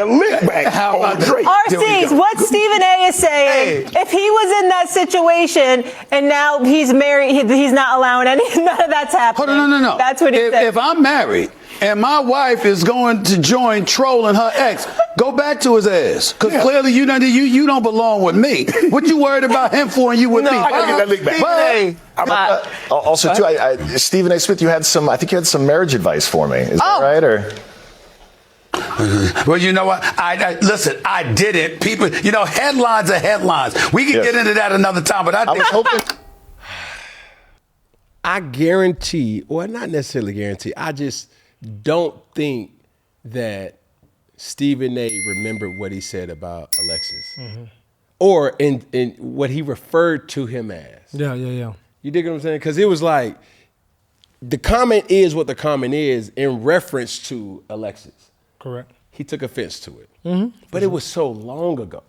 a lick back on Drake. RC's, what Stephen A. is saying, if he was in that situation and now he's married, he's not allowing none of that's happening. Hold on, no. That's what he said. If I'm married and my wife is going to join trolling her ex, go back to his ass. Because clearly you don't belong with me. What you worried about him for and you with me? I gotta get that lick back. Also, too, Stephen A. Smith, I think you had some marriage advice for me. Is that right? Or well, you know what? Listen, I did it. People, headlines are headlines. We can get into that another time, but I was hoping. I guarantee, or not necessarily guarantee, I just don't think that Stephen A. remembered what he said about Alexis. Or in what he referred to him as. Yeah. You dig what I'm saying? Because it was like, the comment is what the comment is in reference to Alexis. Correct. He took offense to it. But it was so long ago.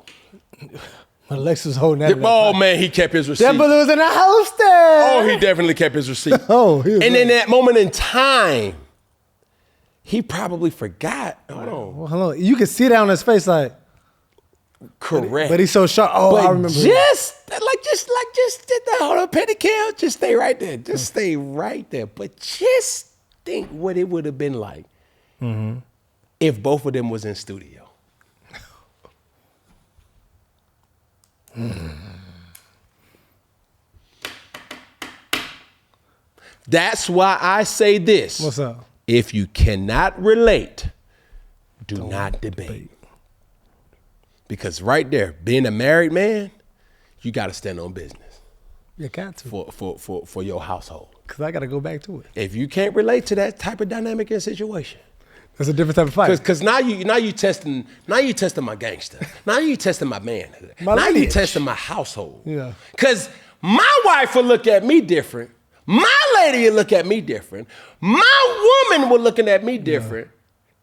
Alexis was holding that. Oh, man, he kept his receipt. That brother was in the house there. Oh, he definitely kept his receipt. And in that moment in time, he probably forgot. Hold on. Well, hold on. You can see that on his face, like. Correct. But he's so sharp. Oh, but I remember. Just hold on, Petty Cal. Just stay right there. Just stay right there. But just think what it would have been like if both of them was in studio. That's why I say this. What's up? If you cannot relate, do not debate. Because right there, being a married man, you got to stand on business. You got to. For your household. Because I got to go back to it. If you can't relate to that type of dynamic and situation. That's a different type of fight. Because now you testing my gangster. Now you testing my manhood. Now you testing my household. Yeah. Because my wife will look at me different. My lady will look at me different. My woman will looking at me different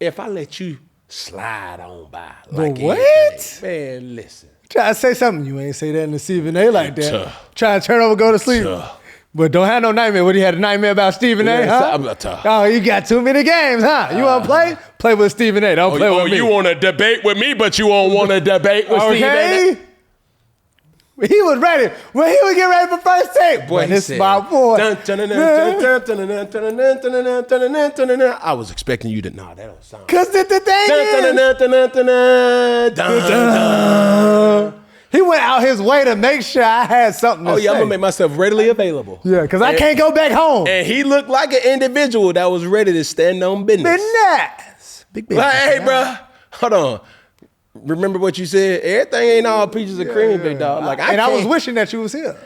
if I let you slide on by. Like what? Man, listen. Try to say something. You ain't say that in the Stephen A. like that. Try to turn over, go to sleep. But don't have no nightmare. What, he had a nightmare about Stephen A., huh? Oh, you got too many games, huh? You want to play? Play with Stephen A. Don't play with me. You want to debate with me, but you won't want to debate with Stephen A. He was ready. When he would get ready for first take. Boy, this is my boy. I was expecting you to, that don't sound. Because the thing is, he went out his way to make sure I had something to say. I'm going to make myself readily available. Yeah, because I can't go back home. And he looked like an individual that was ready to stand on business. Big like, hey, bro, hold on. Remember what you said? Everything ain't all peaches and cream, big dog. Like, I was wishing that you was here.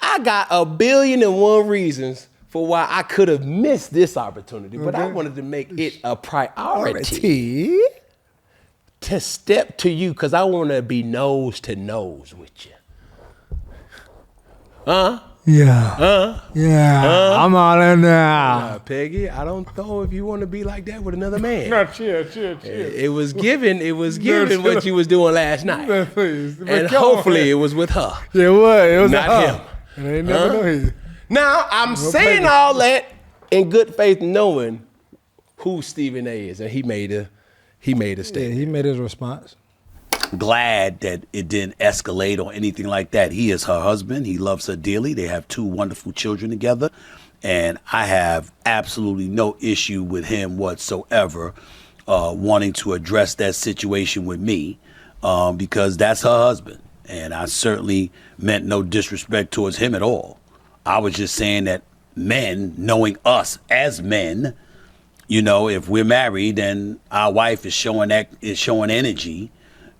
I got 1,000,000,001 reasons for why I could have missed this opportunity, but I wanted to make it a priority to step to you because I want to be nose to nose with you. Yeah. I'm all in there. Peggy, I don't know if you want to be like that with another man. No, chill. It was given what you was doing last night. And hopefully it was with her. Yeah, it was not him. And they never know he. Now, I'm saying all that in good faith knowing who Stephen A. is, and he made a statement. Yeah, he made his response. Glad that it didn't escalate or anything like that. He is her husband. He loves her dearly. They have 2 wonderful children together. And I have absolutely no issue with him whatsoever wanting to address that situation with me because that's her husband. And I certainly meant no disrespect towards him at all. I was just saying that men, knowing us as men, if we're married and our wife is showing energy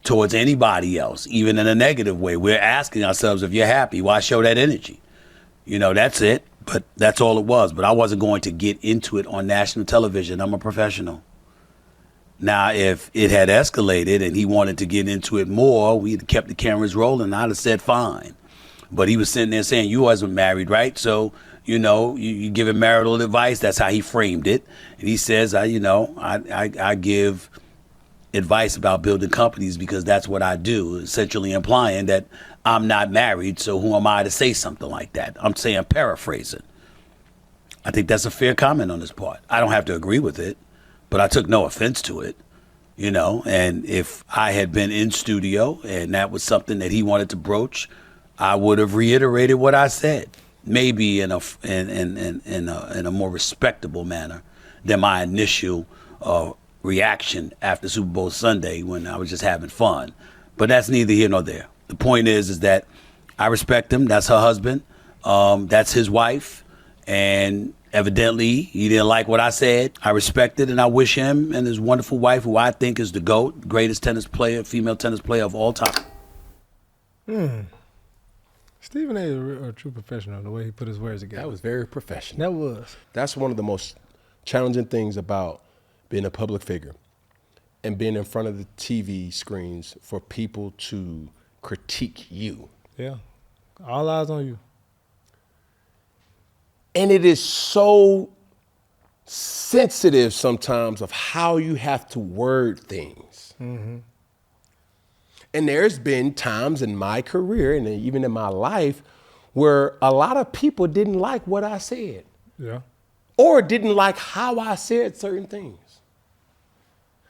towards anybody else, even in a negative way, we're asking ourselves, if you're happy, why show that energy? That's it. But that's all it was. But I wasn't going to get into it on national television. I'm a professional. Now, if it had escalated and he wanted to get into it more, we'd kept the cameras rolling. I'd have said fine. But he was sitting there saying, you wasn't married, right? So, you give him marital advice. That's how he framed it. And he says, I give advice about building companies because that's what I do, essentially implying that I'm not married, so who am I to say something like that? I'm saying, paraphrasing. I think that's a fair comment on his part. I don't have to agree with it, but I took no offense to it. you know, and if I had been in studio and that was something that he wanted to broach, I would have reiterated what I said, maybe in a more respectable manner than my initial reaction after Super Bowl Sunday when I was just having fun. But that's neither here nor there. The point is that I respect him. That's her husband. That's his wife. And evidently, he didn't like what I said. I respect it, and I wish him and his wonderful wife, who I think is the GOAT, greatest tennis player, female tennis player of all time. Stephen A. is a true professional, the way he put his words together. That was very professional. That was. That's one of the most challenging things about being a public figure and being in front of the TV screens for people to critique you. Yeah. All eyes on you. And it is so sensitive sometimes of how you have to word things. Mm-hmm. And there's been times in my career and even in my life where a lot of people didn't like what I said. Yeah. Or didn't like how I said certain things.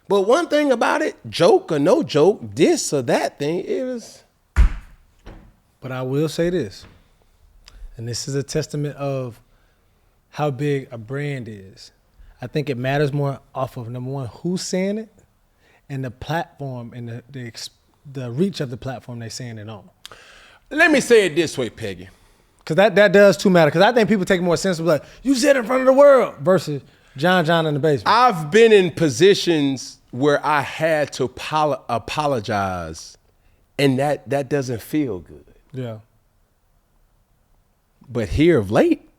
But one thing about it, joke or no joke, this or that thing, it was. But I will say this, and this is a testament of how big a brand is. I think it matters more off of, number one, who's saying it, and the platform and the reach of the platform they're saying it on. Let me say it this way, Peggy. Because that does too matter. Because I think people take it more sensible, like, you said it in front of the world, versus John in the basement. I've been in positions where I had to apologize, and that doesn't feel good. Yeah. But here of late,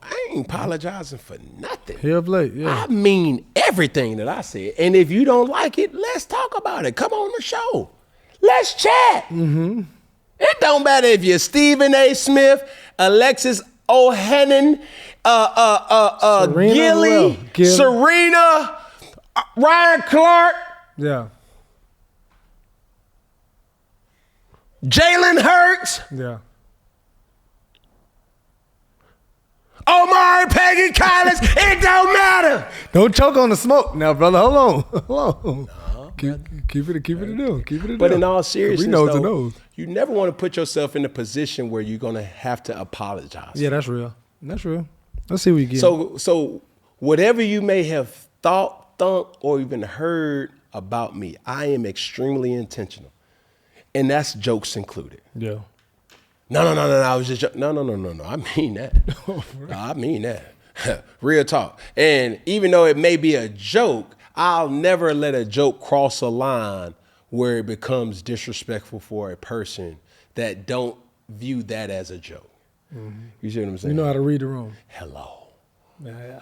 I ain't apologizing for nothing. Here of late, yeah. I mean everything that I said. And if you don't like it, let's talk about it. Come on the show. Let's chat. Mm-hmm. It don't matter if you're Stephen A. Smith, Alexis Ohanian, Gilly, Serena, Ryan Clark, Yeah. Jalen Hurts, Yeah. Omar, Peggy, Collins. It don't matter. Don't choke on the smoke now, brother. Hold on. Hold on. Keep it a do. Keep it a But do. in all seriousness, we know though, to know. you never want to put yourself in a position where you're going to have to apologize. Yeah, that's real. That's real. Let's see what you get. So whatever you may have thought, or even heard about me, I am extremely intentional. And that's jokes included. Yeah. No. I was just no. I mean that. No, I mean that. Real talk. And even though it may be a joke, I'll never let a joke cross a line where it becomes disrespectful for a person that don't view that as a joke. Mm-hmm. You see what I'm saying? You know how to read the room. Hello. Yeah.